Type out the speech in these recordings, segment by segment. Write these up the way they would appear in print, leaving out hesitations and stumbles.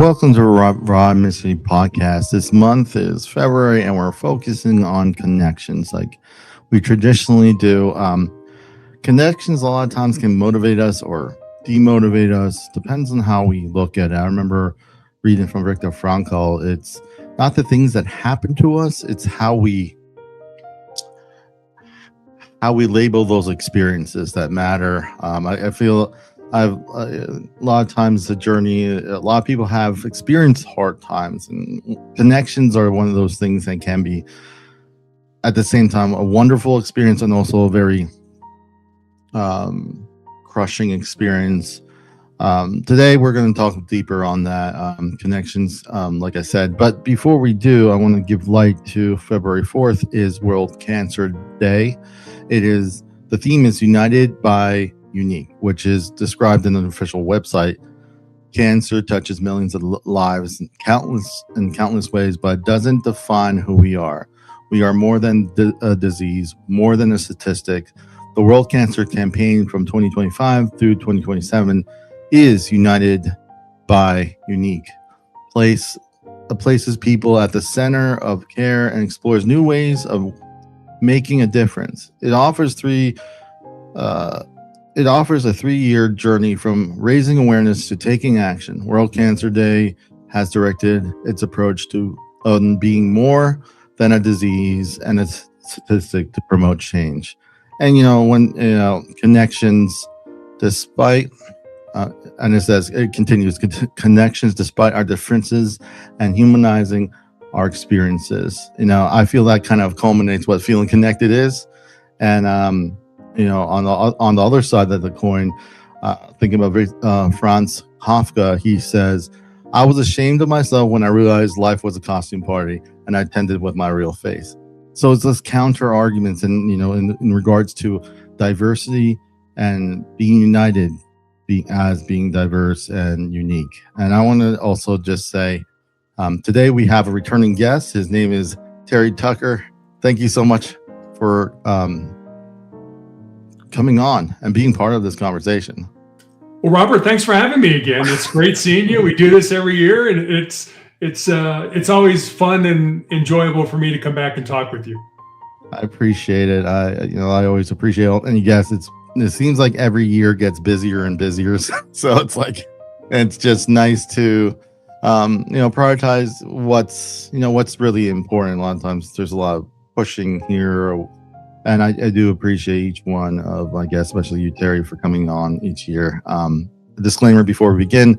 Welcome to Raw Ministry Podcast. This month is February, and we're focusing on connections, like we traditionally do. Connections a lot of times can motivate us or demotivate us. Depends on how we look at it. I remember reading from Viktor Frankl. It's not the things that happen to us; it's how we label those experiences that matter. I feel a lot of times the journey, a lot of people have experienced hard times, and connections are one of those things that can be at the same time a wonderful experience and also a very crushing experience. Today we're going to talk deeper on that, connections, like I said. But before we do, I want to give light to February 4th is World Cancer Day. The theme is United by Unique, which is described in an official website. Cancer touches millions of lives in countless ways, but doesn't define who we are. We are more than a disease, more than a statistic. The World Cancer Campaign from 2025 through 2027 is United by Unique. Places people at the center of care and explores new ways of making a difference. It offers a 3-year journey from raising awareness to taking action. World Cancer Day has directed its approach to being more than a disease and a statistic to promote change. And when connections, despite and it continues, connections despite our differences and humanizing our experiences. I feel that kind of culminates what feeling connected is. And on the other side of the coin, thinking about Franz Kafka, he says, "I was ashamed of myself when I realized life was a costume party, and I attended with my real face." So it's this counter arguments, and in regards to diversity and being united, being diverse and unique. And I want to also just say, today we have a returning guest. His name is Terry Tucker. Thank you so much for coming on and being part of this conversation. Well, Robert, thanks for having me again. It's great seeing you. We do this every year, and it's always fun and enjoyable for me to come back and talk with you. I appreciate it. I always appreciate it. And yes, it seems like every year gets busier and busier. So it's just nice to prioritize what's really important. A lot of times there's a lot of pushing here. And I do appreciate each one of my guests, especially you, Terry, for coming on each year. A disclaimer before we begin: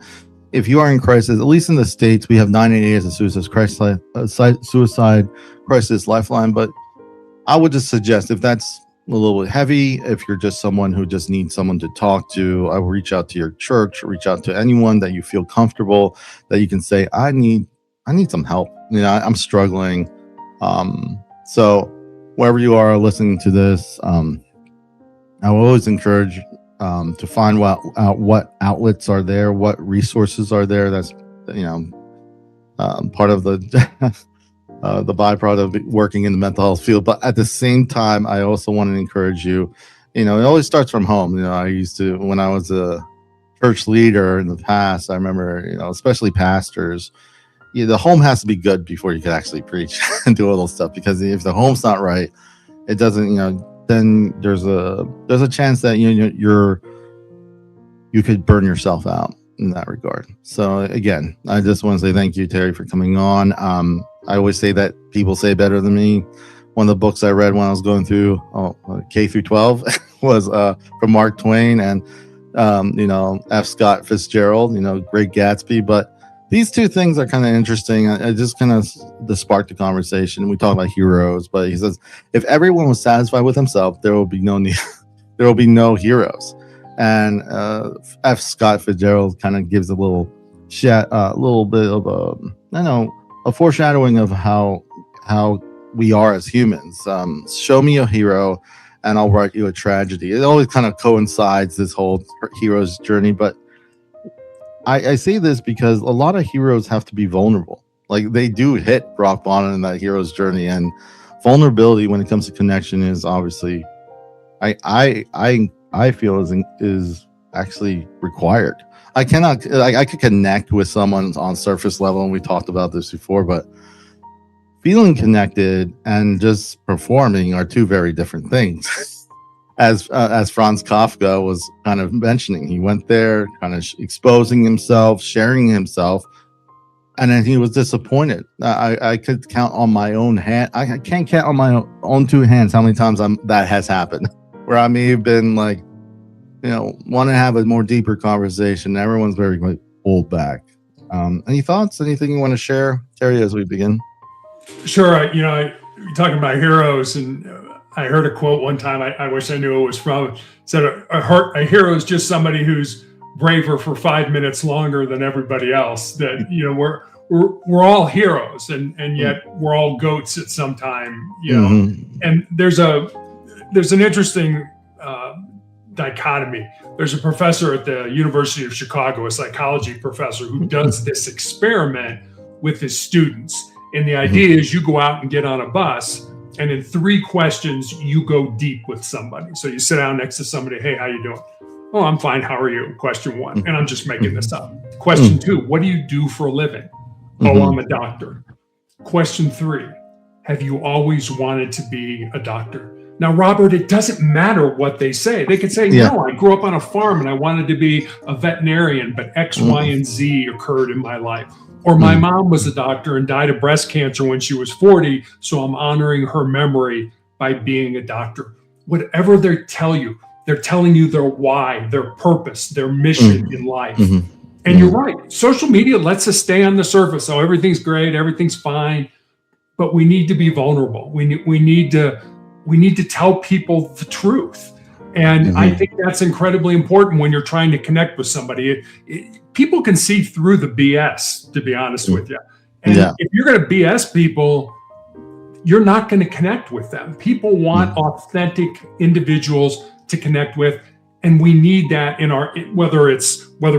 if you are in crisis, at least in the States, we have 988 as a suicide crisis lifeline. But I would just suggest, if that's a little bit heavy, if you're just someone who just needs someone to talk to, I will reach out to your church, reach out to anyone that you feel comfortable, that you can say, I need some help. I'm struggling. So wherever you are listening to this, I will always encourage to find what outlets are there, what resources are there. That's part of the the byproduct of working in the mental health field. But at the same time, I also want to encourage you. It always starts from home. I used to, when I was a church leader in the past, I remember, especially pastors, the home has to be good before you can actually preach and do all those stuff. Because if the home's not right, it doesn't, then there's a chance that you could burn yourself out in that regard. So again, I just want to say thank you, Terry, for coming on. I always say that people say better than me. One of the books I read when I was going through K through 12 was from Mark Twain and F. Scott Fitzgerald, Great Gatsby. But these two things are kind of interesting. I just kind of sparked the conversation. We talk about heroes, but he says, if everyone was satisfied with himself, there will be no need, there will be no heroes. And F. Scott Fitzgerald kind of gives a little bit of a foreshadowing of how we are as humans. Show me a hero, and I'll write you a tragedy. It always kind of coincides, this whole hero's journey, but I say this because a lot of heroes have to be vulnerable. Like, they do hit rock bottom in that hero's journey, and vulnerability when it comes to connection is obviously, I feel is actually required. I cannot, like, I could connect with someone on surface level, and we talked about this before, but feeling connected and just performing are two very different things. As Franz Kafka was kind of mentioning, he went there, kind of exposing himself, sharing himself, and then he was disappointed. I could count on my own hand. I can't count on my own two hands how many times that has happened, where I may have been like, want to have a more deeper conversation. Everyone's very like pulled back. Any thoughts? Anything you want to share, Terry, as we begin? Sure. You're talking about heroes, and I heard a quote one time. I wish I knew who it was from. It said, a hero is just somebody who's braver for 5 minutes longer than everybody else. That we're all heroes, and yet we're all goats at some time. And there's an interesting dichotomy. There's a professor at the University of Chicago, a psychology professor, who does this experiment with his students. And the idea is you go out and get on a bus, and in 3 questions, you go deep with somebody. So you sit down next to somebody, hey, how you doing? Oh, I'm fine. How are you? Question 1. And I'm just making this up. Question 2, what do you do for a living? Oh, I'm a doctor. Question 3, have you always wanted to be a doctor? Now, Robert, it doesn't matter what they say. They could say, no, I grew up on a farm and I wanted to be a veterinarian, but X, Y, and Z occurred in my life. Or my mom was a doctor and died of breast cancer when she was 40, so I'm honoring her memory by being a doctor. Whatever they tell you, they're telling you their why, their purpose, their mission in life. And you're right. Social media lets us stay on the surface. So everything's great, everything's fine, but we need to be vulnerable. We need to tell people the truth. And I think that's incredibly important when you're trying to connect with somebody. People can see through the BS, to be honest with you. And if you're going to BS people, you're not going to connect with them. People want authentic individuals to connect with. And we need that in whether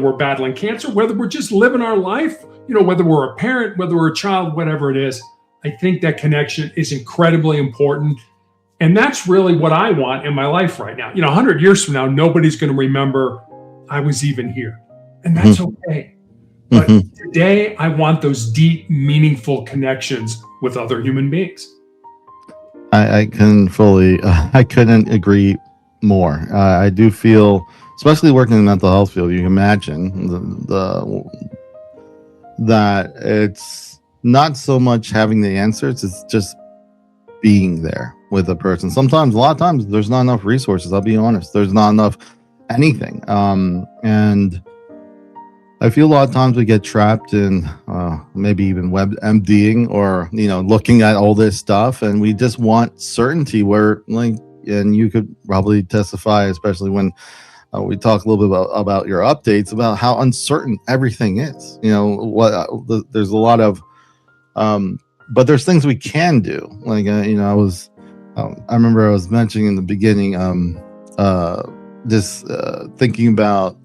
we're battling cancer, whether we're just living our life, whether we're a parent, whether we're a child, whatever it is. I think that connection is incredibly important. And that's really what I want in my life right now. 100 years from now, nobody's going to remember I was even here. And that's okay. But today, I want those deep, meaningful connections with other human beings. I couldn't agree more. I do feel, especially working in the mental health field, you can imagine that it's not so much having the answers, it's just being there with a person. A lot of times, there's not enough resources. I'll be honest. There's not enough anything. And I feel a lot of times we get trapped in maybe even WebMDing or, looking at all this stuff, and we just want certainty where, and you could probably testify, especially when we talk a little bit about your updates, about how uncertain everything is. There's a lot of, but there's things we can do. I remember I was mentioning in the beginning, thinking about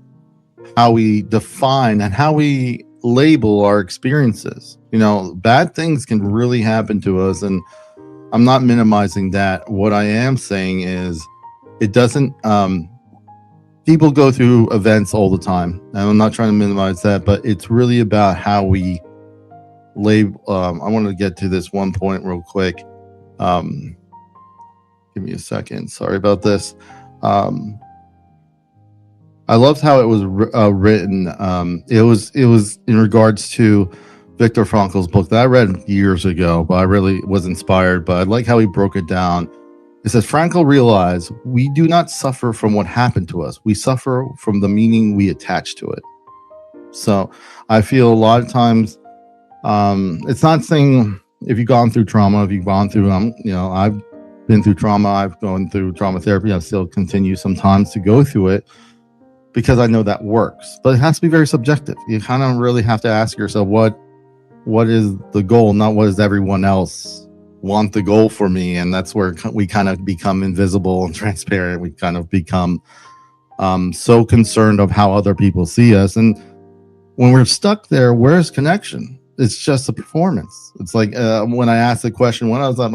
how we define and how we label our experiences. Bad things can really happen to us, and I'm not minimizing that. What I am saying is it doesn't, people go through events all the time, and I'm not trying to minimize that, but it's really about how we label. I wanted to get to this one point real quick. Give me a second. Sorry about this. I loved how it was written. It was in regards to Viktor Frankl's book that I read years ago, but I really was inspired. But I like how he broke it down. It says, Frankl realized we do not suffer from what happened to us. We suffer from the meaning we attach to it. So I feel a lot of times, it's not saying if you've gone through trauma, if you've gone through, I've been through trauma, I've gone through trauma therapy, I still continue sometimes to go through it, because I know that works. But it has to be very subjective. You kind of really have to ask yourself, what is the goal, not what does everyone else want the goal for me? And that's where we kind of become invisible and transparent. We kind of become so concerned of how other people see us. And when we're stuck there, where's connection? It's just a performance. It's like when I asked the question, when I was at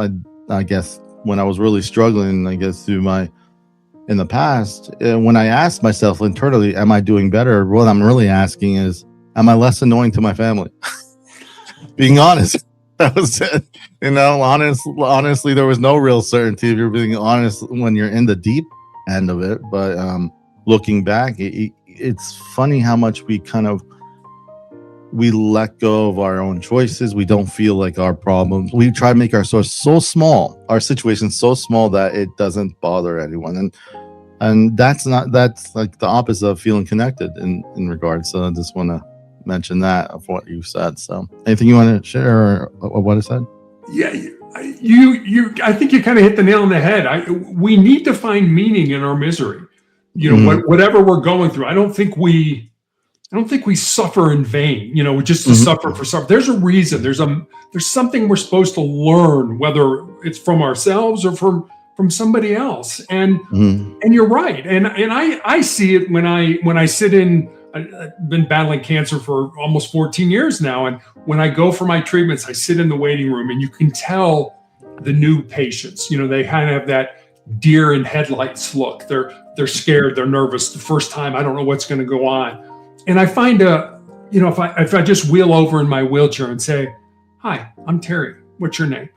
when I was really struggling, I guess, through my in the past, when I asked myself internally, am I doing better? What I'm really asking is, am I less annoying to my family? Being honest. That was it. Honestly, there was no real certainty if you're being honest when you're in the deep end of it. But looking back, it's funny how much we let go of our own choices. We don't feel like our problems. We try to make our source so small, our situation so small that it doesn't bother anyone. And that's like the opposite of feeling connected in regards. So I just want to mention that of what you said. So anything you want to share or what I said? Yeah, I think you kind of hit the nail on the head. We need to find meaning in our misery. Whatever we're going through. I don't think we suffer in vain, just to suffer for suffer. There's a reason. There's something we're supposed to learn, whether it's from ourselves or from somebody else. And you're right. And I see it when I sit in. I've been battling cancer for almost 14 years now. And when I go for my treatments, I sit in the waiting room, and you can tell the new patients, they kind of have that deer in headlights look. They're scared. They're nervous. The first time, I don't know what's going to go on. And I find if I just wheel over in my wheelchair and say, "Hi, I'm Terry. What's your name?"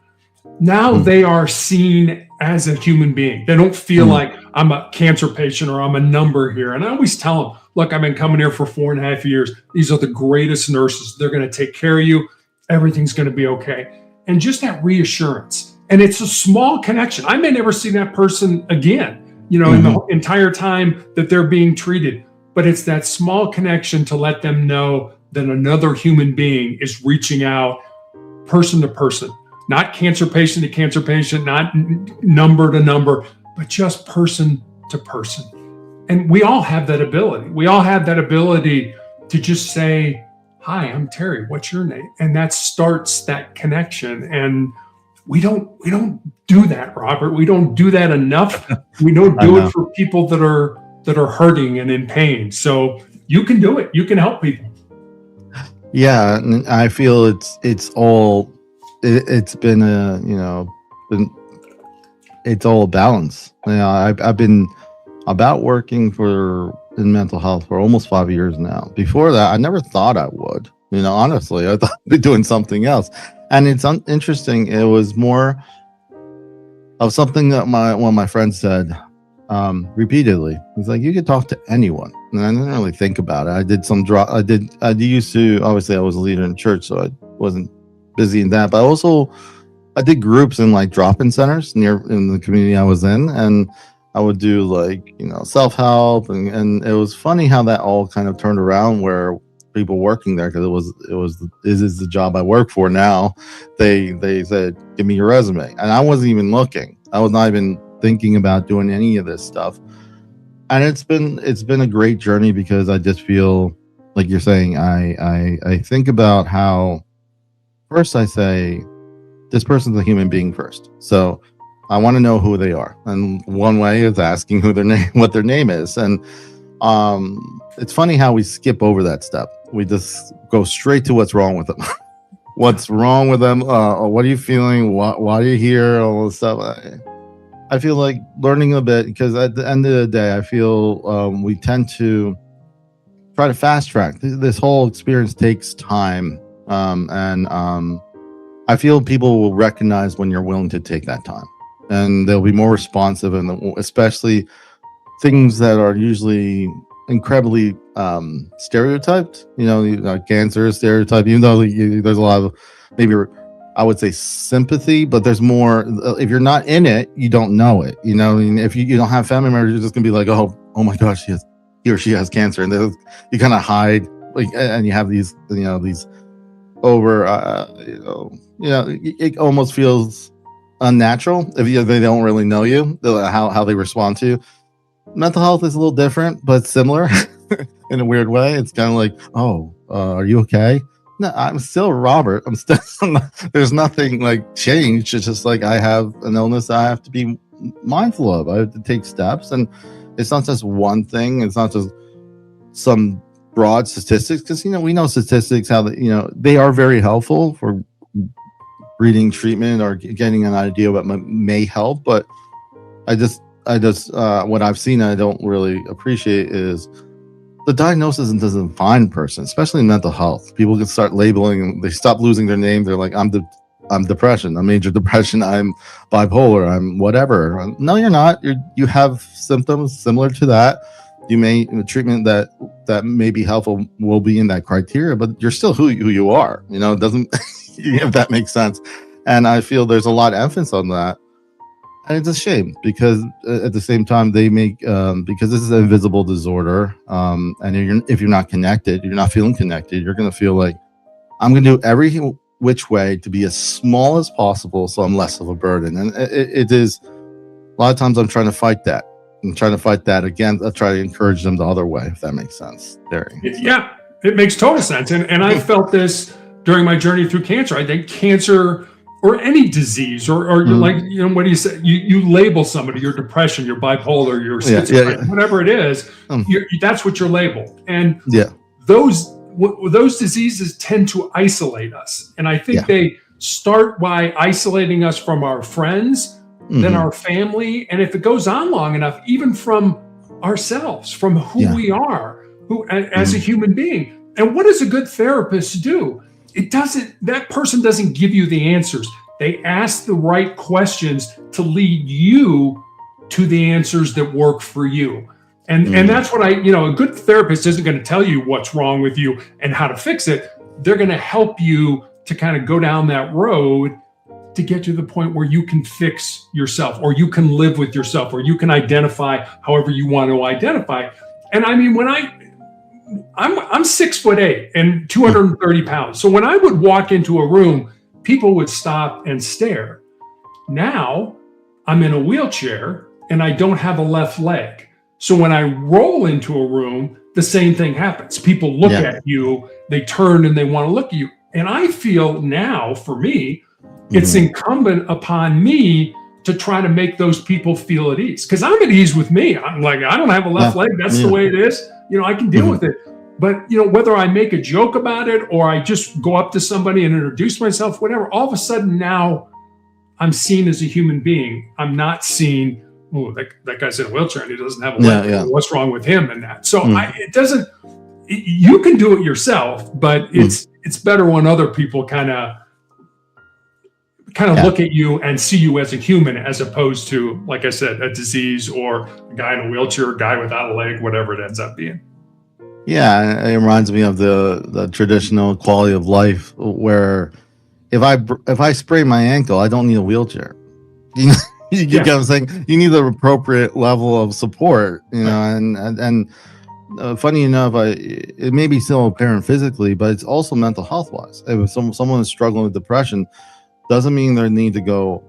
Now they are seen as a human being. They don't feel like I'm a cancer patient or I'm a number here. And I always tell them, look, I've been coming here for 4.5 years. These are the greatest nurses. They're going to take care of you. Everything's going to be okay. And just that reassurance. And it's a small connection. I may never see that person again, in the entire time that they're being treated. But it's that small connection to let them know that another human being is reaching out person to person. Not cancer patient to cancer patient, not number to number, but just person to person. And we all have that ability. We all have that ability to just say, "Hi, I'm Terry. What's your name?" And that starts that connection. And we don't do that, Robert. We don't do that enough. We don't do it for people that are hurting and in pain. So you can do it. You can help people. Yeah, and I feel it's been it's all a balance. I've been about working in mental health for almost 5 years now. Before that, I never thought I would. Honestly, I thought I'd be doing something else. And it's interesting. It was more of something that one of my friends said repeatedly. He's like, "You could talk to anyone." And I didn't really think about it. I used to, obviously I was a leader in church, so I wasn't busy in that, but I did groups in like drop-in centers in the community I was in, and I would do self-help, and it was funny how that all kind of turned around where people working there, because this is the job I work for now. They said, "Give me your resume," and I wasn't even looking. I was not even thinking about doing any of this stuff. And it's been a great journey, because I just feel like you're saying, I think about how first I say, this person's a human being first. So I want to know who they are. And one way is asking what their name is. And it's funny how we skip over that step. We just go straight to what's wrong with them. What's wrong with them? What are you feeling? Why are you here? All this stuff. I feel like learning a bit, because at the end of the day, I feel we tend to try to fast track. This whole experience takes time. And I feel people will recognize when you're willing to take that time, and they'll be more responsive, and especially things that are usually incredibly stereotyped. Cancer is stereotyped, even though there's a lot of, maybe I would say, sympathy, but there's more. If you're not in it, you don't know it. If you don't have family members, you're just gonna be like, oh my gosh, he or she has cancer, and you kind of hide, and you have these over it almost feels unnatural if they don't really know you, how they respond to you. Mental health is a little different, but similar in a weird way. It's kind of like, are you okay? No, I'm still Robert. I'm still there's nothing like changed. It's just like I have an illness that I have to be mindful of. I have to take steps, and it's not just one thing. It's not just some broad statistics, because we know statistics, how they are very helpful for reading treatment or getting an idea what may help. But I just what I've seen I don't really appreciate is the diagnosis doesn't define person, especially in mental health. People can start labeling, they stop losing their name. They're like, I'm depression, I'm major depression, I'm bipolar, I'm whatever. No, you're not. You have symptoms similar to that. You may the treatment that may be helpful will be in that criteria, but you're still who you are. It doesn't if that makes sense. And I feel there's a lot of emphasis on that. And it's a shame because at the same time they make because this is an invisible disorder, and if you're not connected, you're not feeling connected, you're going to feel like I'm going to do every which way to be as small as possible so I'm less of a burden. And it is a lot of times I'm trying to fight that. I'm trying to fight that again. I try to encourage them the other way, if that makes sense. Terry. Yeah, it makes total sense. And I felt this during my journey through cancer. I think cancer or any disease or like, what do you say? You label somebody, your depression, your bipolar, your schizophrenia, whatever it is, that's what you're labeled. And those diseases tend to isolate us. And I think they start by isolating us from our friends, then our family. And if it goes on long enough, even from ourselves, from who we are, as a human being. And what does a good therapist do? That person doesn't give you the answers. They ask the right questions to lead you to the answers that work for you. And that's what a good therapist isn't going to tell you what's wrong with you and how to fix it. They're going to help you to kind of go down that road to get to the point where you can fix yourself, or you can live with yourself, or you can identify however you want to identify. And I mean, when I'm 6'8" and 230 pounds. So when I would walk into a room, people would stop and stare. Now I'm in a wheelchair and I don't have a left leg. So when I roll into a room, the same thing happens. People look at you, they turn and they want to look at you. And I feel now, for me, it's incumbent upon me to try to make those people feel at ease. Because I'm at ease with me. I'm like, I don't have a left leg. That's the way it is. I can deal with it. But, whether I make a joke about it or I just go up to somebody and introduce myself, whatever, all of a sudden now I'm seen as a human being. I'm not seen, that guy's in a wheelchair and he doesn't have a leg. What's wrong with him and that? So you can do it yourself, but it's better when other people kind of look at you and see you as a human, as opposed to, like I said, a disease or a guy in a wheelchair, a guy without a leg, whatever it ends up being. Yeah, it reminds me of the traditional quality of life where if I sprain my ankle, I don't need a wheelchair. You get what I'm saying? You need the appropriate level of support, and funny enough, it may be still apparent physically, but it's also mental health wise. If someone is struggling with depression, doesn't mean they need to go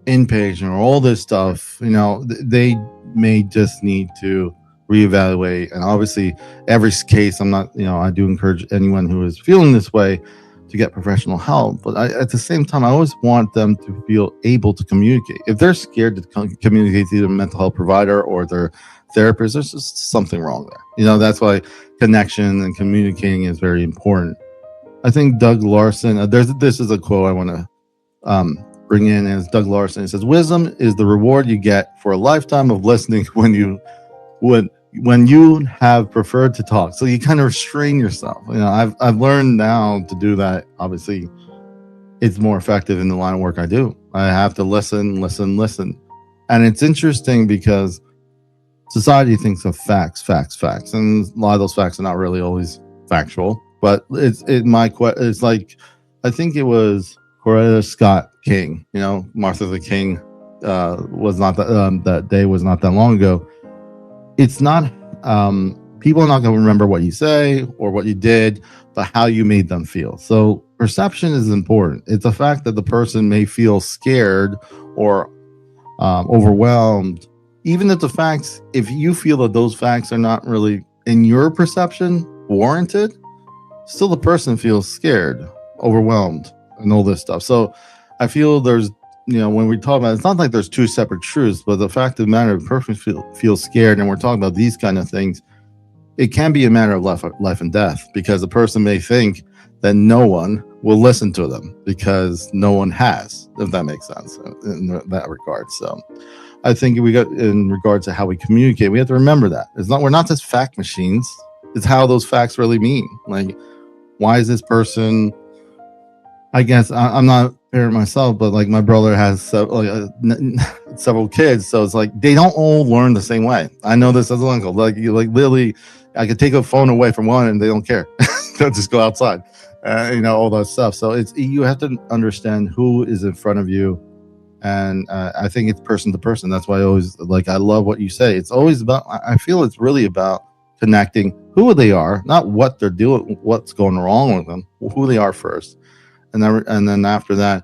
inpatient or all this stuff. They may just need to reevaluate. And obviously every case, I do encourage anyone who is feeling this way to get professional help. But at the same time, I always want them to feel able to communicate. If they're scared to communicate to their mental health provider or their therapist, there's just something wrong there. That's why connection and communicating is very important. I think Doug Larson, this is a quote I want to bring in, as Doug Larson. It says, "Wisdom is the reward you get for a lifetime of listening when you have preferred to talk." So you kind of restrain yourself. I've learned now to do that. Obviously, it's more effective in the line of work I do. I have to listen. And it's interesting because society thinks of facts. And a lot of those facts are not really always factual. But it's like, I think it was Coretta Scott King, Martha Luther King was not that day was not that long ago. It's not people are not going to remember what you say or what you did, but how you made them feel. So perception is important. It's the fact that the person may feel scared or overwhelmed, even if if you feel that those facts are not really in your perception warranted, still the person feels scared, overwhelmed, and all this stuff. So I feel there's, when we talk about it, it's not like there's two separate truths, but the fact of the matter, if a person feels scared, and we're talking about these kind of things, it can be a matter of life and death, because the person may think that no one will listen to them because no one has. if that makes sense in that regard. So I think we got in regards to how we communicate, we have to remember that we're not just fact machines. It's how those facts really mean. Like, why is this person? I guess I'm not a parent myself, but like my brother has several kids, so it's like they don't all learn the same way. I know this as an uncle. Like literally, I could take a phone away from one and they don't care. They'll just go outside, all that stuff. So you have to understand who is in front of you, and I think it's person to person. That's why I love what you say. It's always about. I feel it's really about connecting who they are, not what they're doing, what's going wrong with them, who they are first. And then after that,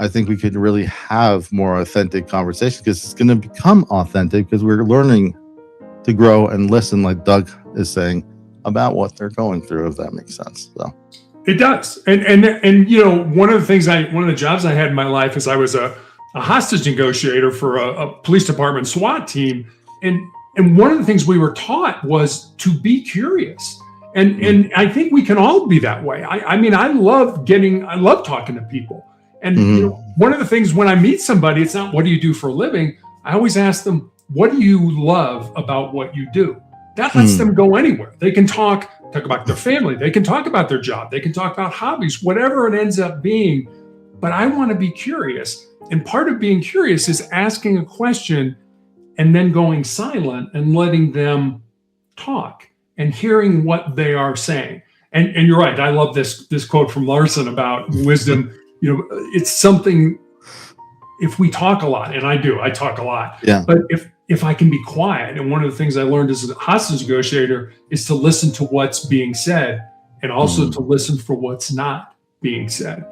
I think we could really have more authentic conversations, because it's going to become authentic because we're learning to grow and listen, like Doug is saying, about what they're going through, if that makes sense. So it does. And one of the jobs I had in my life is I was a hostage negotiator for a police department SWAT team. And one of the things we were taught was to be curious. And I think we can all be that way. I love talking to people. And one of the things when I meet somebody, it's not what do you do for a living? I always ask them, what do you love about what you do? That lets them go anywhere. They can talk about their family. They can talk about their job. They can talk about hobbies, whatever it ends up being. But I want to be curious. And part of being curious is asking a question and then going silent and letting them talk and hearing what they are saying. And you're right. I love this quote from Larson about wisdom. It's something, if we talk a lot, and I talk a lot, but if I can be quiet, and one of the things I learned as a hostage negotiator is to listen to what's being said and also to listen for what's not being said.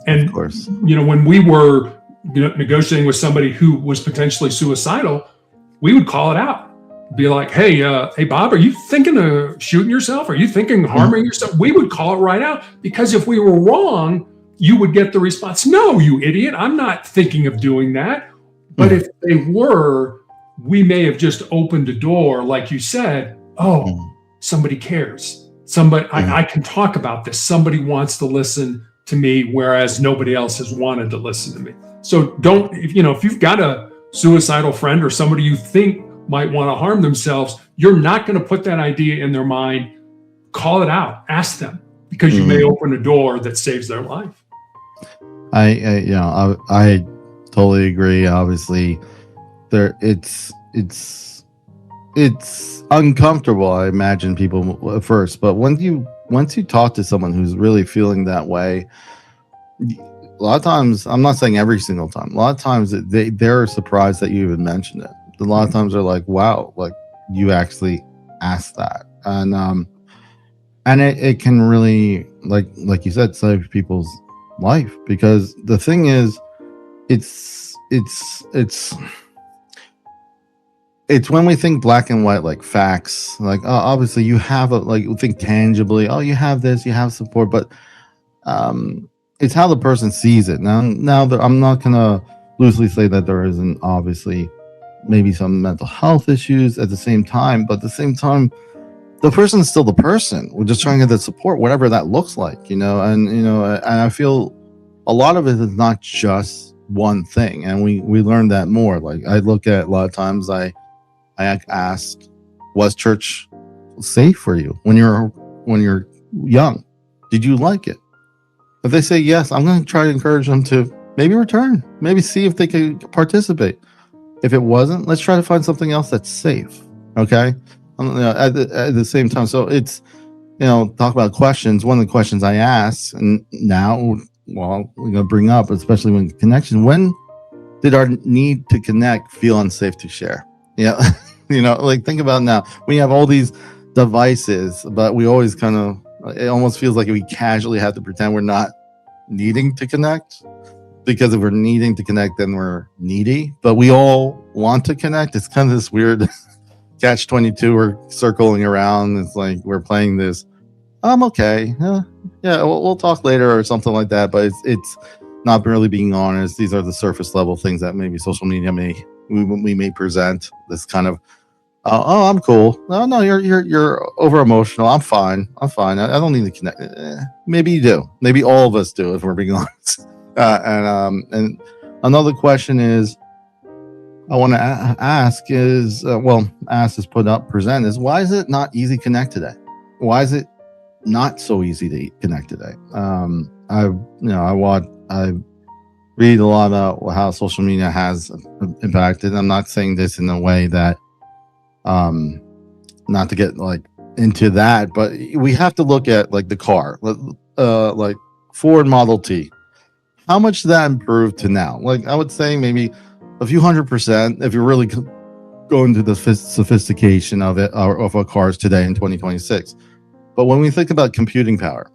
And, of course, when we were negotiating with somebody who was potentially suicidal, we would call it out. Be like, hey Bob, are you thinking of shooting yourself? Are you thinking of harming yourself? We would call it right out, because if we were wrong, you would get the response, no, you idiot, I'm not thinking of doing that. But if they were, we may have just opened a door, like you said, somebody cares. Somebody, I can talk about this. Somebody wants to listen to me, whereas nobody else has wanted to listen to me. So if you've got a suicidal friend or somebody you think might want to harm themselves, you're not going to put that idea in their mind. Call it out. Ask them, because you may open a door that saves their life. I totally agree. Obviously, it's uncomfortable. I imagine people at first, but once you talk to someone who's really feeling that way, a lot of times, I'm not saying every single time, a lot of times they're surprised that you even mentioned it. A lot of times they're like, wow, like you actually asked that. And it can really, like you said, save people's life, because the thing is, it's when we think black and white, like facts, like, oh, obviously you have you think tangibly, oh, you have this, you have support, but it's how the person sees it. Now I'm not gonna loosely say that there isn't obviously maybe some mental health issues at the same time, but at the same time, the person is still the person. We're just trying to get the support, whatever that looks like, and I feel a lot of it is not just one thing, and we learned that more. Like, I look at a lot of times, I asked, was church safe for you when you're young? Did you like it? If they say yes, I'm going to try to encourage them to maybe return, maybe see if they can participate. If it wasn't, let's try to find something else that's safe. Okay. At the same time. So it's, talk about questions. One of the questions I ask, and now, we're going to bring up, especially when connection, when did our need to connect feel unsafe to share? Yeah. Think about now, we have all these devices, but we always it almost feels like we casually have to pretend we're not needing to connect. Because if we're needing to connect, then we're needy, but we all want to connect. It's kind of this weird catch-22. We're circling around. It's like we're playing this, I'm okay. We'll talk later or something like that. But it's not really being honest. These are the surface level things that maybe social media we may present. This kind of, oh, I'm cool. No, you're over emotional. I'm fine. I don't need to connect. Maybe you do. Maybe all of us do, if we're being honest. And another question is, I want to ask is, ask is put up, present is, why is it not easy to connect today? Why is it not so easy to connect today? I read a lot about how social media has impacted. I'm not saying this in a way that, not to get like into that, but we have to look at like the car, like Ford Model T. How much did that improve to now? Like, I would say maybe a few 100% if you're really going to the sophistication of it, or of our cars today in 2026. But when we think about computing power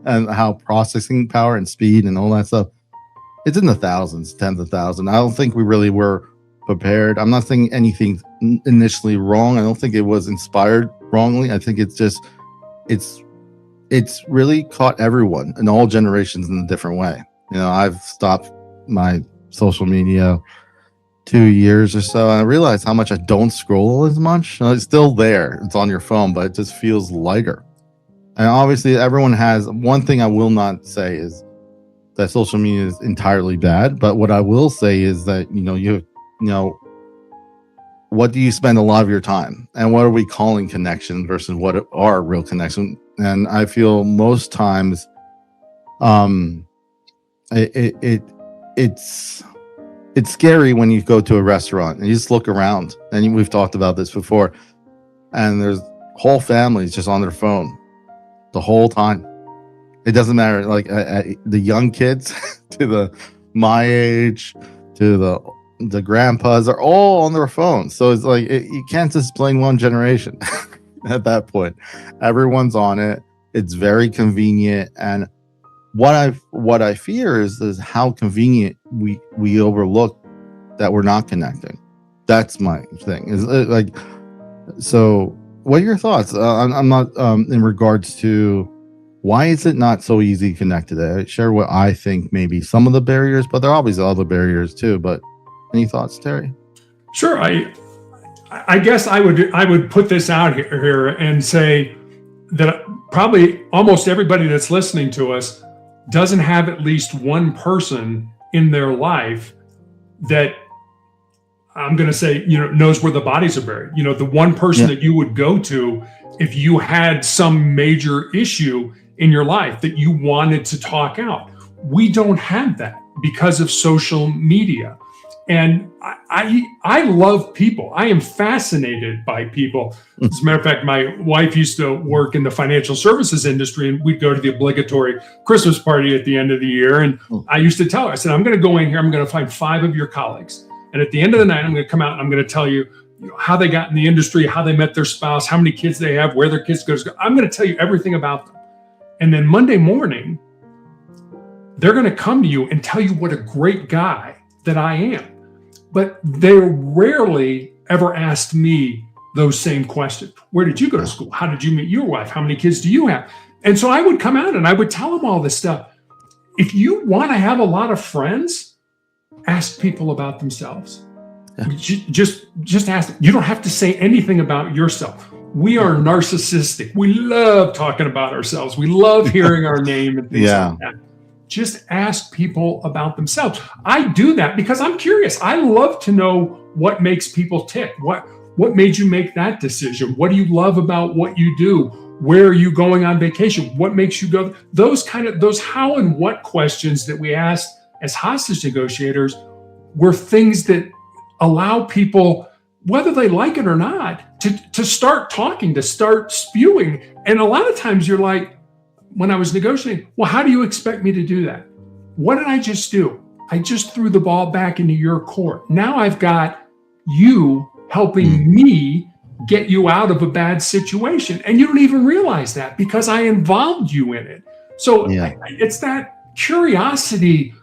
and how processing power and speed and all that stuff, it's in the thousands, tens of thousands. I don't think we really were prepared. I'm not saying anything initially wrong. I don't think it was inspired wrongly. I think it's just, it's really caught everyone in all generations in a different way. I've stopped my social media 2 years or so, and I realized how much I don't scroll as much. It's still there. It's on your phone, but it just feels lighter. And obviously everyone has, one thing I will not say is that social media is entirely bad, but what I will say is that, what do you spend a lot of your time, and what are we calling connection versus what are real connection? And I feel most times, it's scary when you go to a restaurant and you just look around, and we've talked about this before, and there's whole families just on their phone the whole time. It doesn't matter, like the young kids to my age, to the grandpas are all on their phones. So it's like, you can't just blame one generation at that point. Everyone's on it. It's very convenient. And what I fear is how convenient we overlook that we're not connecting. That's my thing. Is like, so what are your thoughts? I'm not in regards to why is it not so easy to connect today? I share what I think maybe some of the barriers, but there are obviously other barriers too. But any thoughts, Terry? Sure. I guess I would put this out here and say that probably almost everybody that's listening to us doesn't have at least one person in their life that, I'm going to say, knows where the bodies are buried. The one person that you would go to if you had some major issue in your life that you wanted to talk out. We don't have that because of social media. And I love people. I am fascinated by people. As a matter of fact, my wife used to work in the financial services industry, and we'd go to the obligatory Christmas party at the end of the year. And I used to tell her, I said, I'm going to go in here, I'm going to find 5 of your colleagues. And at the end of the night, I'm going to come out and I'm going to tell you how they got in the industry, how they met their spouse, how many kids they have, where their kids go to school. I'm going to tell you everything about them. And then Monday morning, they're going to come to you and tell you what a great guy that I am. But they rarely ever asked me those same questions. Where did you go to school? How did you meet your wife? How many kids do you have? And so I would come out and I would tell them all this stuff. If you want to have a lot of friends, ask people about themselves. Yeah. Just ask them. You don't have to say anything about yourself. We are narcissistic. We love talking about ourselves. We love hearing our name and things like that. Just ask people about themselves. I do that because I'm curious. I love to know what makes people tick. What made you make that decision? What do you love about what you do? Where are you going on vacation? What makes you go? Those how and what questions that we ask as hostage negotiators were things that allow people, whether they like it or not, to start talking, to start spewing. And a lot of times you're like, when I was negotiating, well, how do you expect me to do that? What did I just do? I just threw the ball back into your court. Now I've got you helping me get you out of a bad situation. And you don't even realize that because I involved you in it. So it's that curiosity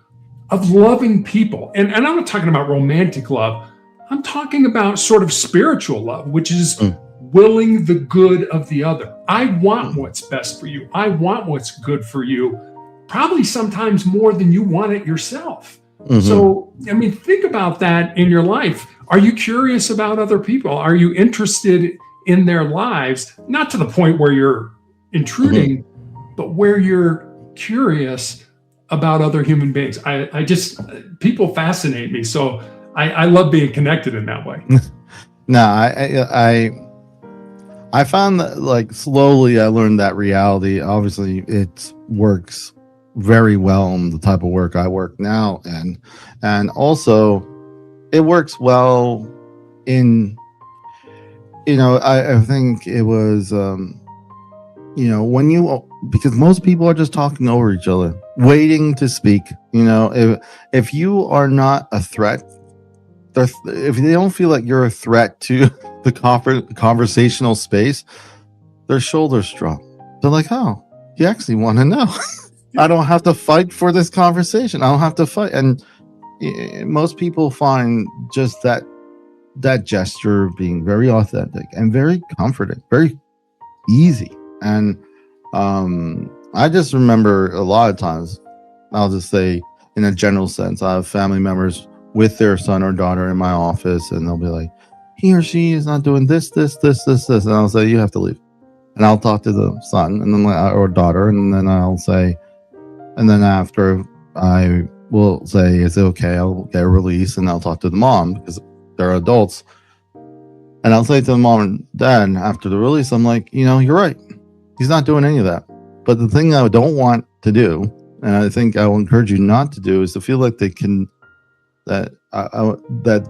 of loving people. And I'm not talking about romantic love. I'm talking about sort of spiritual love, which is willing the good of the other. I want what's best for you. I want what's good for you, probably sometimes more than you want it yourself. So, think about that in your life. Are you curious about other people? Are you interested in their lives? Not to the point where you're intruding, but where you're curious about other human beings. I just, people fascinate me. So I love being connected in that way. No, I found that like slowly I learned that reality. Obviously, it works very well in the type of work I work now, and also it works well in, I think it was when because most people are just talking over each other, waiting to speak. If you are not a threat, if they don't feel like you're a threat to the conversational space, their shoulders drop. They're like, oh, you actually want to know. I don't have to fight for this conversation. I don't have to fight. And most people find just that gesture being very authentic and very comforting, very easy. And I just remember a lot of times, I'll just say in a general sense, I have family members with their son or daughter in my office, and they'll be like, he or she is not doing this. And I'll say, you have to leave. And I'll talk to the son and then or daughter, and then I'll say, and then after I will say, is it okay? I'll get a release, and I'll talk to the mom because they're adults. And I'll say to the mom and dad after the release, I'm like, you're right. He's not doing any of that. But the thing I don't want to do, and I think I will encourage you not to do, is to feel like they can, that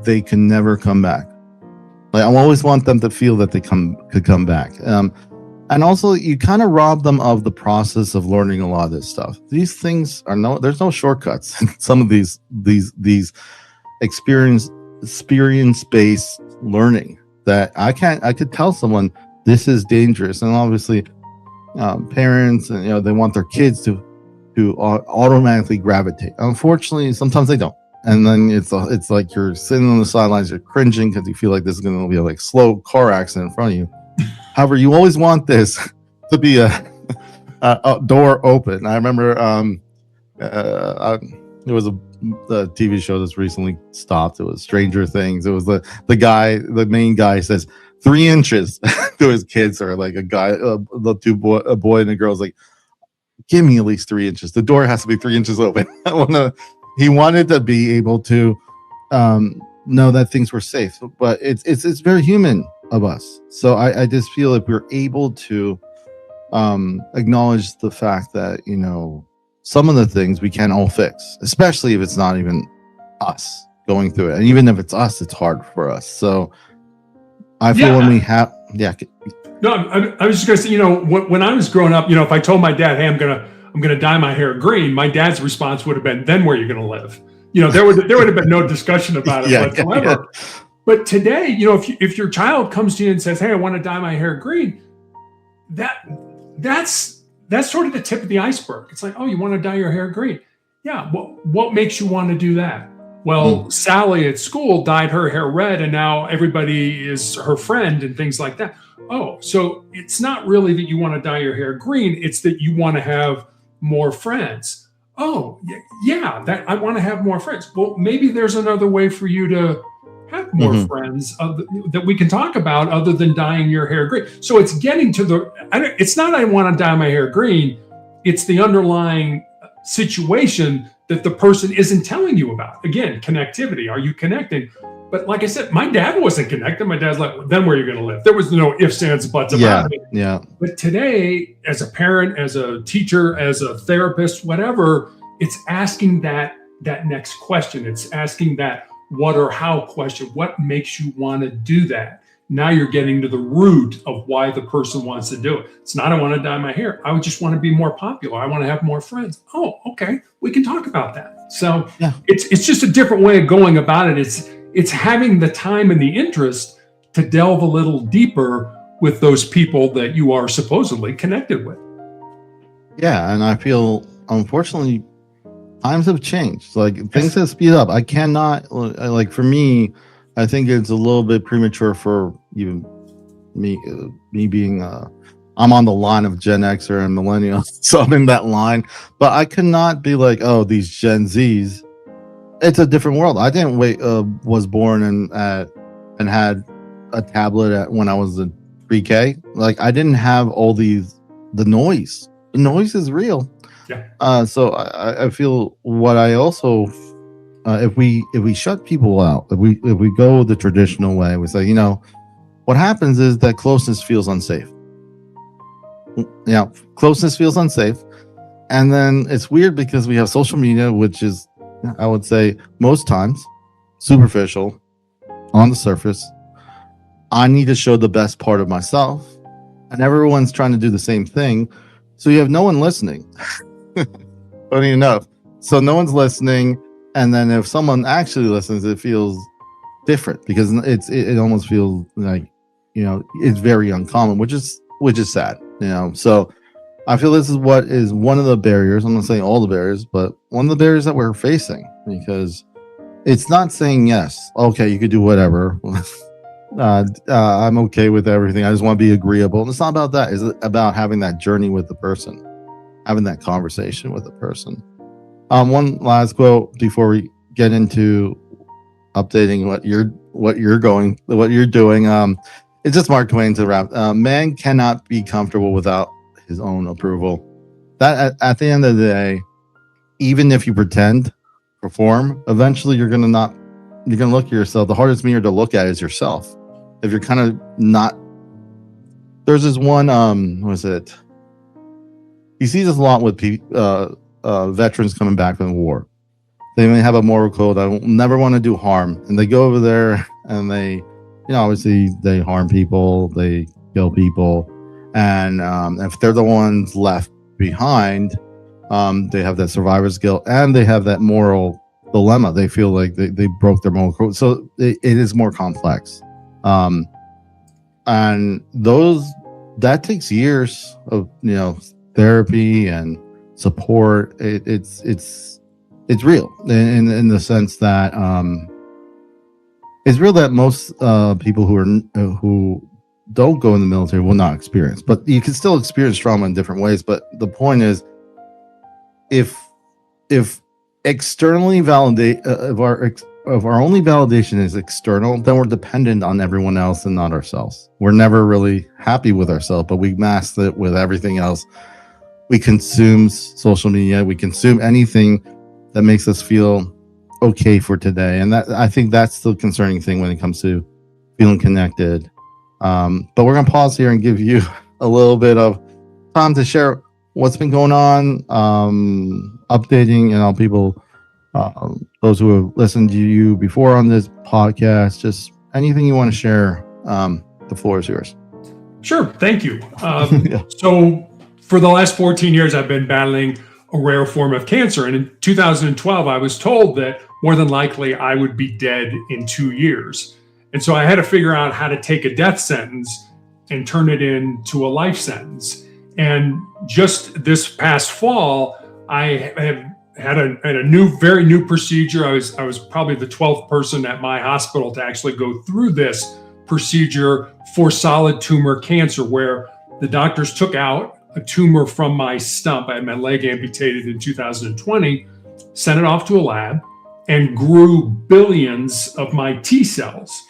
they can never come back. Like, I always want them to feel that they could come back. And also, you kind of rob them of the process of learning a lot of this stuff. These things there's no shortcuts in some of these experience-based learning that I could tell someone this is dangerous. And obviously, parents, and they want their kids to automatically gravitate. Unfortunately, sometimes they don't. And then it's like you're sitting on the sidelines, you're cringing because you feel like this is going to be a slow car accident in front of you. However, you always want this to be a door open. I remember there was a TV show that's recently stopped. It was Stranger Things. It was the main guy says 3 inches to his kids, or like a boy and a girl's like, give me at least 3 inches. The door has to be 3 inches open. He wanted to be able to know that things were safe, but it's very human of us. So I just feel like we're able to acknowledge the fact that some of the things we can't all fix, especially if it's not even us going through it, and even if it's us, it's hard for us. So I feel when we have No, I was just going to say, when I was growing up, if I told my dad, hey, I'm gonna dye my hair green, my dad's response would have been, then where are you going to live? There would have been no discussion about it whatsoever. Yeah. But today, if your child comes to you and says, hey, I want to dye my hair green, that's sort of the tip of the iceberg. It's like, oh, you want to dye your hair green? Yeah. What makes you want to do that? Well, Sally at school dyed her hair red, and now everybody is her friend and things like that. Oh, so it's not really that you want to dye your hair green. It's that you want to have more friends. Oh, yeah, that I want to have more friends. Well, maybe there's another way for you to have more friends that we can talk about other than dyeing your hair green. So it's getting to it's not I want to dye my hair green. It's the underlying situation that the person isn't telling you about. Again, connectivity. Are you connecting? But like I said, my dad wasn't connected. My dad's like, then where are you going to live? There was no ifs, ands, buts about it. Yeah. But today, as a parent, as a teacher, as a therapist, whatever, it's asking that next question. It's asking that what or how question. What makes you want to do that? Now you're getting to the root of why the person wants to do it. It's not I want to dye my hair. I would just want to be more popular. I want to have more friends. Oh, okay. We can talk about that. So it's just a different way of going about it. It's having the time and the interest to delve a little deeper with those people that you are supposedly connected with. Yeah, and I feel, unfortunately, times have changed. Like, things have speed up. I cannot, for me, I think it's a little bit premature for even me being, I'm on the line of Gen Xer and millennials, so I'm in that line. But I cannot be like, oh, these Gen Zs. It's a different world. I didn't was born and had a tablet when I was in pre-K. Like, I didn't have all the noise. The noise is real. So I feel what I also, if we shut people out, if we go the traditional way, we say, what happens is that closeness feels unsafe. Closeness feels unsafe. And then it's weird because we have social media, which is, I would say, most times superficial, on the surface. I need to show the best part of myself, and everyone's trying to do the same thing. So you have no one listening. Funny enough. So no one's listening. And then if someone actually listens, it feels different because it almost feels like, it's very uncommon, which is sad, So I feel this is what is one of the barriers. I'm not saying all the barriers, but one of the barriers that we're facing, because it's not saying yes. Okay, you could do whatever. I'm okay with everything. I just want to be agreeable. And it's not about that. It's about having that journey with the person, having that conversation with the person. One last quote before we get into updating what you're doing. It's just Mark Twain to wrap. Man cannot be comfortable without his own approval. That at the end of the day, even if you perform, eventually you're gonna look at yourself. The hardest mirror to look at is yourself. If you're kind of not, there's this one, what is it? You see this a lot with veterans coming back from the war. They may have a moral code. I never want to do harm. And they go over there and they, obviously they harm people, they kill people. And if they're the ones left behind, they have that survivor's guilt and they have that moral dilemma. They feel like they broke their moral code. So it is more complex. And that takes years of, therapy and support. It's real in the sense that it's real that most people who don't go in the military will not experience, but you can still experience trauma in different ways. But the point is, if externally validate, if our only validation is external, then we're dependent on everyone else and not ourselves. We're never really happy with ourselves, but we mask it with everything else. We consume social media. We consume anything that makes us feel okay for today. And I think that's the concerning thing when it comes to feeling connected. But we're going to pause here and give you a little bit of time to share what's been going on, updating, people, those who have listened to you before on this podcast, just anything you want to share. The floor is yours. Sure. Thank you. So for the last 14 years, I've been battling a rare form of cancer. And in 2012, I was told that more than likely I would be dead in 2 years. And so I had to figure out how to take a death sentence and turn it into a life sentence. And just this past fall, I have had a very new procedure. I was probably the 12th person at my hospital to actually go through this procedure for solid tumor cancer, where the doctors took out a tumor from my stump. I had my leg amputated in 2020, sent it off to a lab, and grew billions of my T cells.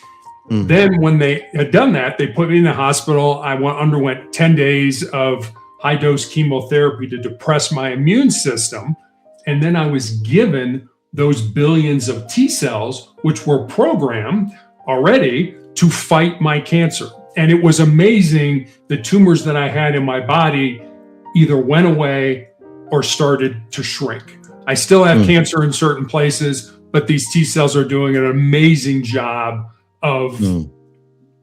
Then when they had done that, they put me in the hospital. I underwent 10 days of high-dose chemotherapy to depress my immune system. And then I was given those billions of T cells, which were programmed already to fight my cancer. And it was amazing. The tumors that I had in my body either went away or started to shrink. I still have cancer in certain places, but these T cells are doing an amazing job of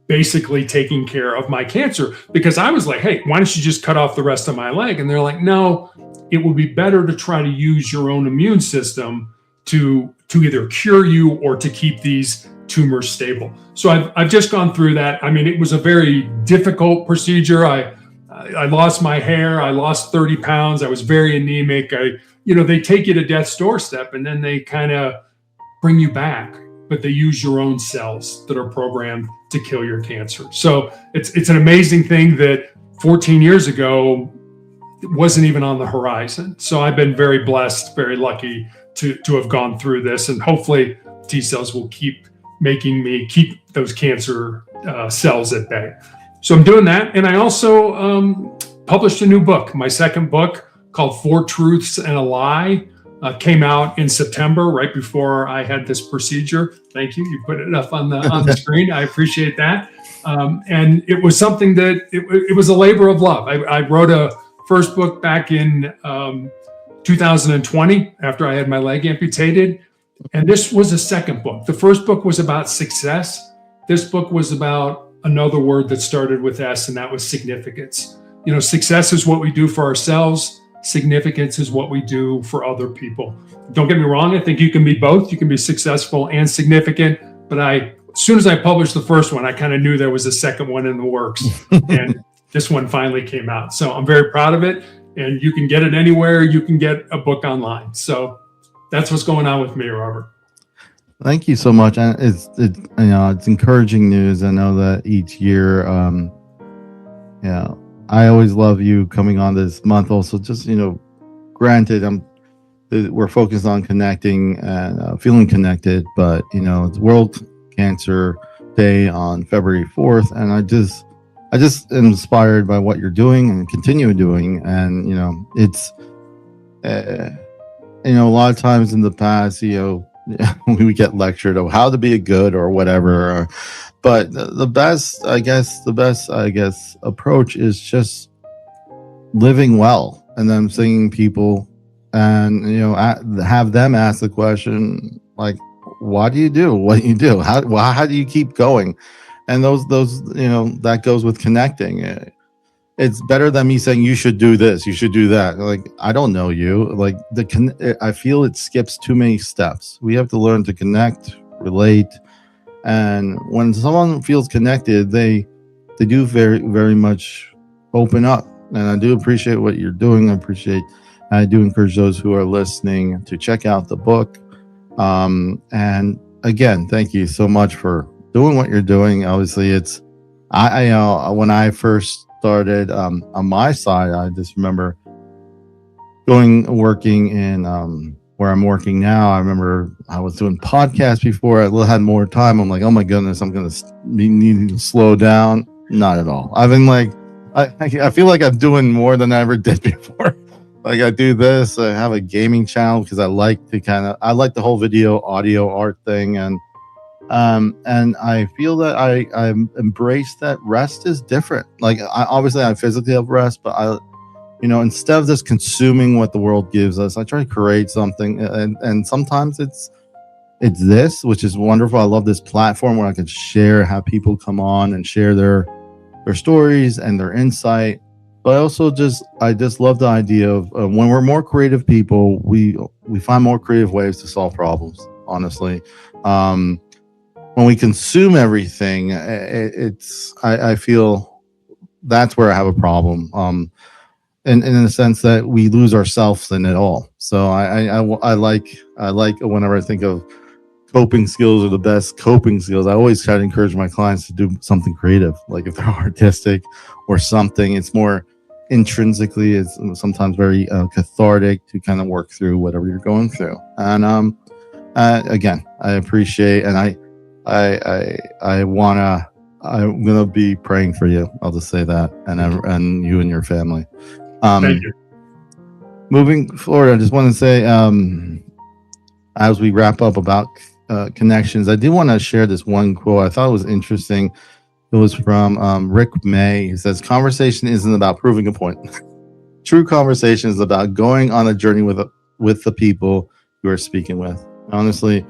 basically taking care of my cancer. Because I was like, hey, why don't you just cut off the rest of my leg? And they're like, no, it would be better to try to use your own immune system to either cure you or to keep these tumors stable. So I've just gone through that. I mean, it was a very difficult procedure. I lost my hair. I lost 30 pounds. I was very anemic. They take you to death's doorstep and then they kind of bring you back, but they use your own cells that are programmed to kill your cancer. So it's an amazing thing that 14 years ago wasn't even on the horizon. So I've been very blessed, very lucky to have gone through this, and hopefully T cells will keep making me keep those cancer cells at bay. So I'm doing that. And I also published a new book, my second book, called 4 Truths and a Lie. Came out in September, right before I had this procedure. Thank you. You put it up on the screen. I appreciate that. And it was something that it was a labor of love. I wrote a first book back in 2020 after I had my leg amputated. And this was a second book. The first book was about success. This book was about another word that started with S, and that was significance. Success is what we do for ourselves. Significance is what we do for other people. Don't get me wrong. I think you can be both. You can be successful and significant. But as soon as I published the first one, I kind of knew there was a second one in the works. And this one finally came out. So I'm very proud of it. And you can get it anywhere. You can get a book online. So that's what's going on with me, Robert. Thank you so much. And it's encouraging news. I know that each year, I always love you coming on this month. Also, just granted, we're focused on connecting and feeling connected, but it's World Cancer Day on February 4th, and I just am inspired by what you're doing and continue doing. And it's a lot of times in the past, we get lectured of how to be a good or whatever. But the best approach is just living well, and then seeing people, and have them ask the question, like, why do you do what you do? How do you keep going? And those that goes with connecting. It's better than me saying you should do this, you should do that. Like, I don't know you. Like, I feel it skips too many steps. We have to learn to connect, relate. And when someone feels connected, they do very, very much open up. And I do appreciate what you're doing. I do encourage those who are listening to check out the book. And again, thank you so much for doing what you're doing. Obviously, when I first started on my side, I just remember working in where I'm working now. I remember I was doing podcasts before. I had more time. I'm like, oh my goodness, I'm going to need to slow down. Not at all. I've been like, I feel like I'm doing more than I ever did before. Like, I do this. I have a gaming channel because I like the whole video, audio, art thing. And I feel that I embrace that rest is different. Like, I physically have rest, but instead of just consuming what the world gives us, I try to create something. And sometimes it's this, which is wonderful. I love this platform where I can have people come on and share their stories and their insight. But I also just love the idea of when we're more creative people, we find more creative ways to solve problems. Honestly, when we consume everything, I feel that's where I have a problem. In the sense that we lose ourselves in it all. So I like whenever I think of coping skills or the best coping skills, I always try to encourage my clients to do something creative. Like, if they're artistic or something, it's more intrinsically, it's sometimes very cathartic to kind of work through whatever you're going through. And again, I appreciate, and I'm gonna be praying for you. I'll just say that, and you and your family. Thank you. Moving forward, I just want to say, as we wrap up about connections, I do want to share this one quote. I thought it was interesting. It was from Rick May. He says, "Conversation isn't about proving a point. True conversation is about going on a journey with the people you are speaking with." Honestly,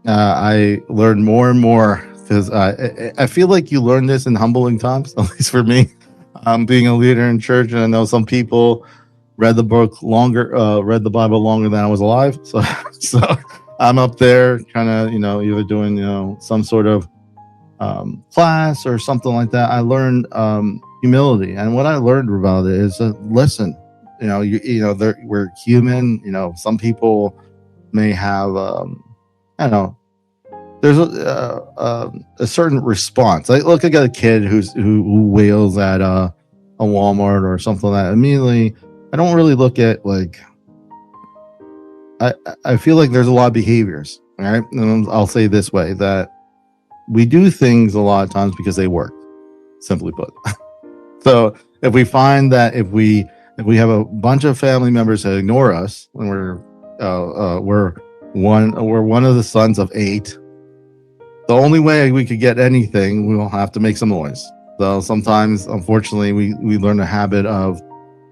I learned more and more, because I feel like you learn this in humbling times, at least for me. Being a leader in church, and I know some people read the Bible longer than I was alive. So I'm up there kind of, either doing, some sort of class or something like that. I learned humility, and what I learned about it is listen. We're human. Some people may have, there's a certain response. Like, look, I got a kid who wails at a Walmart or something like that. Immediately, I don't really look at, like, I feel like there's a lot of behaviors, right? And I'll say this way, that we do things a lot of times because they work, simply put. So if we find that if we if we have a bunch of family members that ignore us when we're one of the sons of 8, the only way we could get anything, we'll have to make some noise. So sometimes, unfortunately, we learn a habit of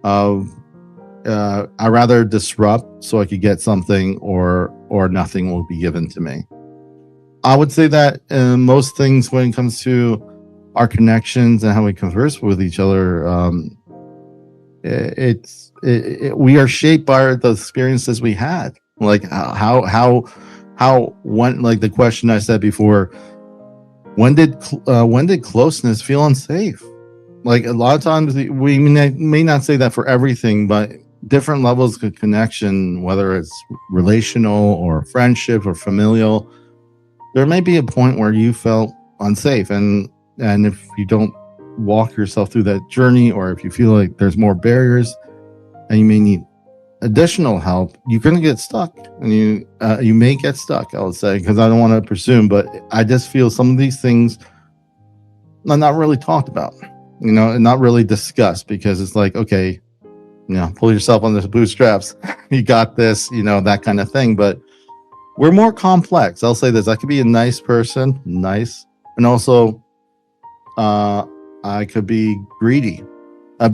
I rather disrupt so I could get something, or nothing will be given to me. I would say that in most things, when it comes to our connections and how we converse with each other, we are shaped by the experiences we had. Like how when, like the question I said before, when did closeness feel unsafe? Like a lot of times we may not say that for everything, but different levels of connection, whether it's relational or friendship or familial, there may be a point where you felt unsafe, and if you don't walk yourself through that journey, or if you feel like there's more barriers and you may need additional help, you're going to get stuck, and you may get stuck, I would say, because I don't want to presume, but I just feel some of these things are not really talked about, and not really discussed, because it's like, okay, pull yourself on the bootstraps, you got this, that kind of thing. But we're more complex. I'll say this: I could be a nice person, and also I could be greedy. I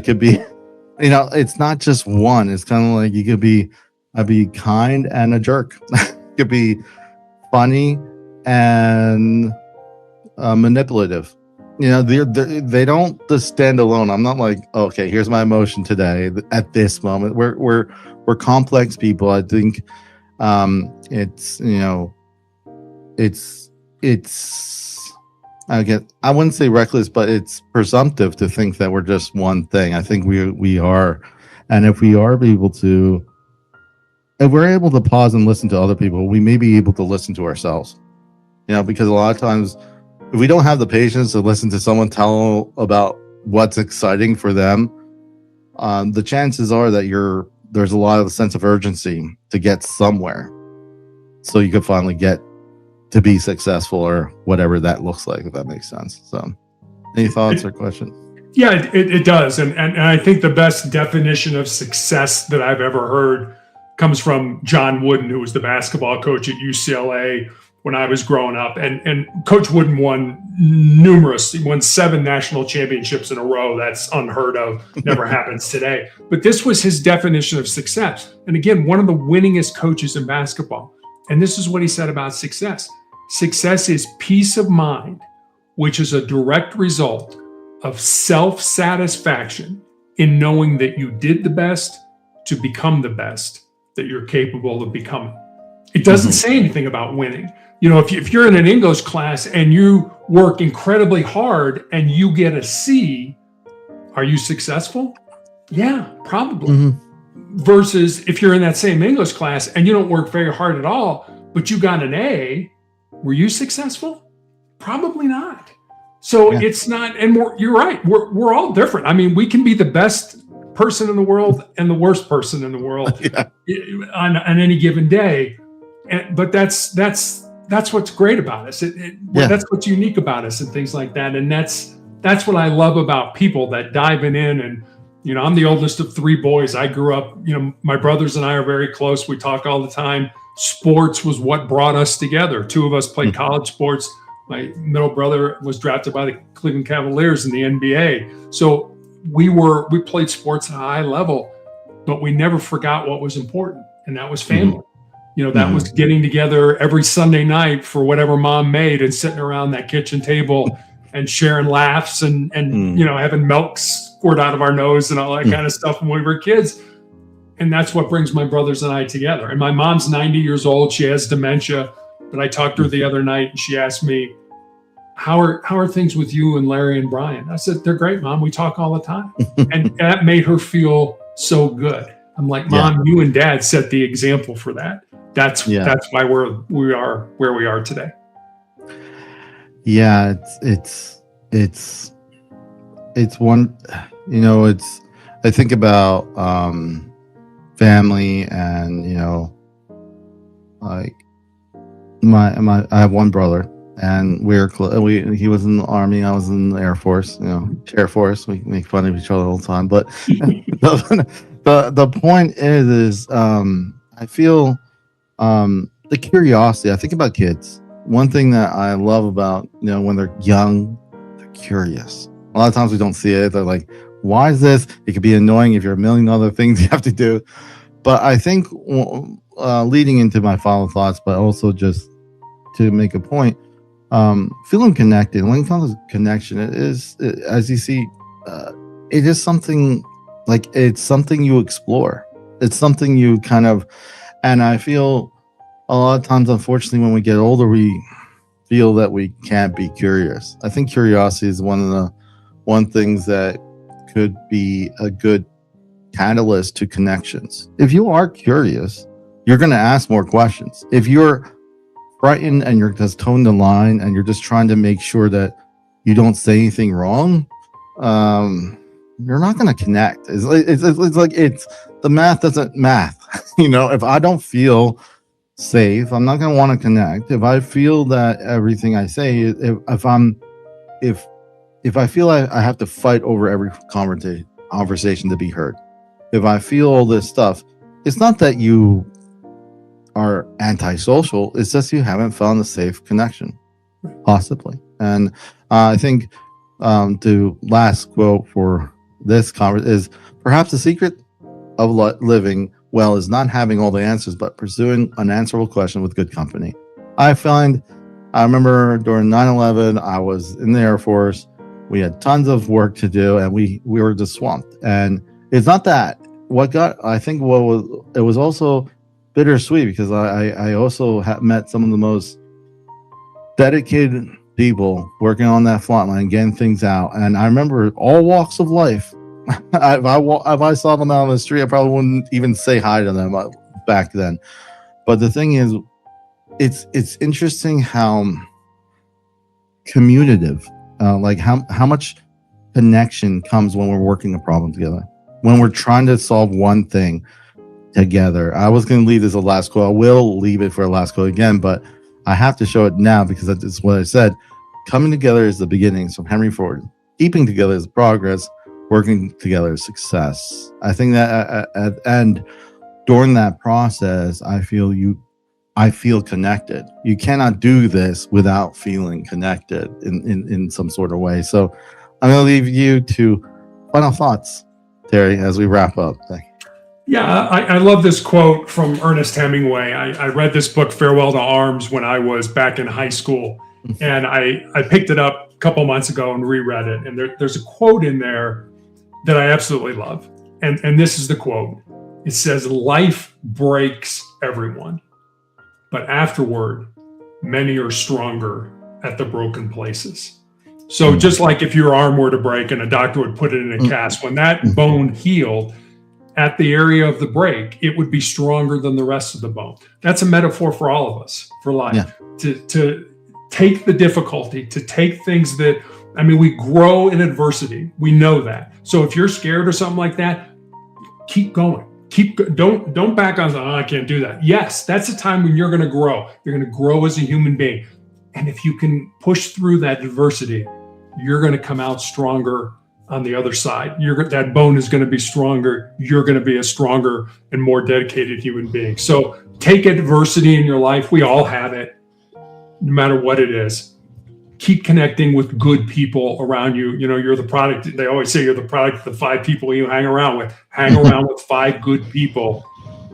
could be it's not just one. It's kind of like I'd be kind and a jerk. Could be funny and manipulative. They don't just stand alone. I'm not like, okay, here's my emotion today at this moment. We're complex people. I think I wouldn't say reckless, but it's presumptive to think that we're just one thing. I think we are, and if we're able to pause and listen to other people, we may be able to listen to ourselves. Because a lot of times, if we don't have the patience to listen to someone tell about what's exciting for them, the chances are that there's a lot of sense of urgency to get somewhere, so you could finally get to be successful, or whatever that looks like, if that makes sense. So, any thoughts or questions? Yeah, it does. And I think the best definition of success that I've ever heard comes from John Wooden, who was the basketball coach at UCLA when I was growing up. And Coach Wooden he won 7 national championships in a row. That's unheard of, never happens today. But this was his definition of success. And again, one of the winningest coaches in basketball. And this is what he said about success. Success is peace of mind, which is a direct result of self-satisfaction in knowing that you did the best to become the best that you're capable of becoming. It doesn't say anything about winning. If you're in an English class and you work incredibly hard and you get a C, are you successful? Yeah, probably. Versus if you're in that same English class and you don't work very hard at all, but you got an A, were you successful? Probably not. So it's not, and you're right. We're all different. I mean, we can be the best person in the world and the worst person in the world on any given day. But that's what's great about us. That's what's unique about us and things like that. And that's what I love about people that diving in. And I'm the oldest of 3 boys. I grew up, my brothers and I are very close. We talk all the time. Sports was what brought us together. 2 of us played college sports. My middle brother was drafted by the Cleveland Cavaliers in the NBA. So we played sports at a high level, but we never forgot what was important, and that was family. That was getting together every Sunday night for whatever mom made and sitting around that kitchen table and sharing laughs and having milk squirt out of our nose and all that kind of stuff when we were kids. And that's what brings my brothers and I together. And my mom's 90 years old. She has dementia. But I talked to her the other night and she asked me, how are things with you and Larry and Brian? I said, they're great, Mom. We talk all the time. And that made her feel so good. I'm like, Mom, you and Dad set the example for that. That's why we are where we are today. Yeah, it's one, I think about family, and like I have one brother, and he was in the Army, I was in the Air Force, Air Force. We make fun of each other all the time, but The point is I feel the curiosity. I think about kids. One thing that I love about, when they're young, they're curious. A lot of times we don't see it. They're like, why is this? It could be annoying if you're a million other things you have to do. But I think leading into my final thoughts, but also just to make a point, feeling connected. When it comes to connection, as you see, it is something like it's something you explore. It's something you kind of, and I feel a lot of times, unfortunately, when we get older, we feel that we can't be curious. I think curiosity is one things that could be a good catalyst to connections. If you are curious, you're going to ask more questions. If you're frightened and you're just towing the line and you're just trying to make sure that you don't say anything wrong, you're not going to connect. It's like the math doesn't math. If I don't feel safe, I'm not going to want to connect. If I feel that everything I say, if I feel I have to fight over every conversation to be heard, if I feel all this stuff, it's not that you are antisocial. It's just you haven't found a safe connection, possibly. And I think the last quote for this conference is, perhaps the secret of living well is not having all the answers, but pursuing an answerable question with good company. I remember during 9/11, I was in the Air Force. We had tons of work to do, and we were just swamped. And it's not that. It was also bittersweet, because I also met some of the most dedicated people working on that front line, getting things out. And I remember all walks of life. If I saw them out on the street, I probably wouldn't even say hi to them back then. But the thing is, it's interesting how commutative, like how much connection comes when we're working a problem together, when we're trying to solve one thing together. I was going to leave this as a last quote. I will leave it for a last quote again, but I have to show it now because that's what I said. Coming together is the beginnings from Henry Ford. Keeping together is progress. Working together is success. I think that and during that process, I feel connected. You cannot do this without feeling connected in some sort of way. So I'm going to leave you to final thoughts, Terry, as we wrap up. Yeah, I love this quote from Ernest Hemingway. I read this book, Farewell to Arms, when I was back in high school. And I picked it up a couple months ago and reread it. And there's a quote in there that I absolutely love. And this is the quote. It says, "Life breaks everyone, but afterward, many are stronger at the broken places." So just like if your arm were to break and a doctor would put it in a cast, when that bone healed at the area of the break, it would be stronger than the rest of the bone. That's a metaphor for all of us, for life. Yeah. To take the difficulty, to take things that, we grow in adversity. We know that. So if you're scared or something like that, keep going. Don't back on, I can't do that. Yes, that's a time when you're going to grow. You're going to grow as a human being. And if you can push through that adversity, you're going to come out stronger on the other side. That bone is going to be stronger. You're going to be a stronger and more dedicated human being. So take adversity in your life. We all have it, no matter what it is. Keep connecting with good people around you. You're the product. They always say you're the product of the 5 people you hang around with. Hang around with 5 good people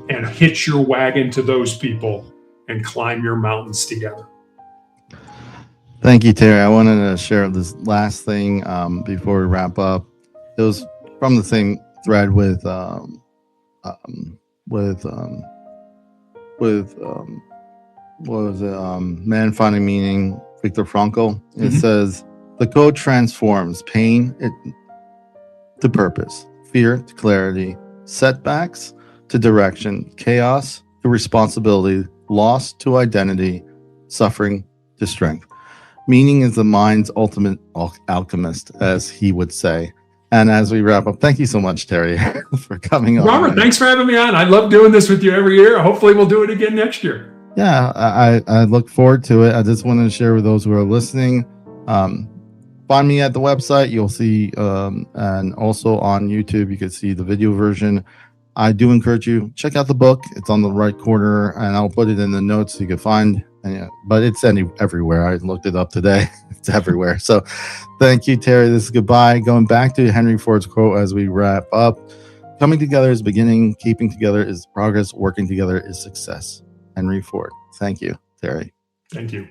and hitch your wagon to those people and climb your mountains together. Thank you, Terry. I wanted to share this last thing before we wrap up. It was from the same thread with Man Finding Meaning, Viktor Frankl. It says, the code transforms pain to purpose, fear to clarity, setbacks to direction, chaos to responsibility, loss to identity, suffering to strength. Meaning is the mind's ultimate alchemist, as he would say. And as we wrap up, thank you so much, Terry, for coming on. Robert, thanks for having me on. I love doing this with you every year. Hopefully we'll do it again next year. Yeah, I look forward to it. I just wanted to share with those who are listening, find me at the website. You'll see, and also on YouTube, you can see the video version. I do encourage you, check out the book. It's on the right corner, and I'll put it in the notes so you can find. But it's everywhere. I looked it up today. It's everywhere. So thank you, Terry. This is goodbye. Going back to Henry Ford's quote as we wrap up. Coming together is beginning. Keeping together is progress. Working together is success. Henry Ford. Thank you, Terry. Thank you.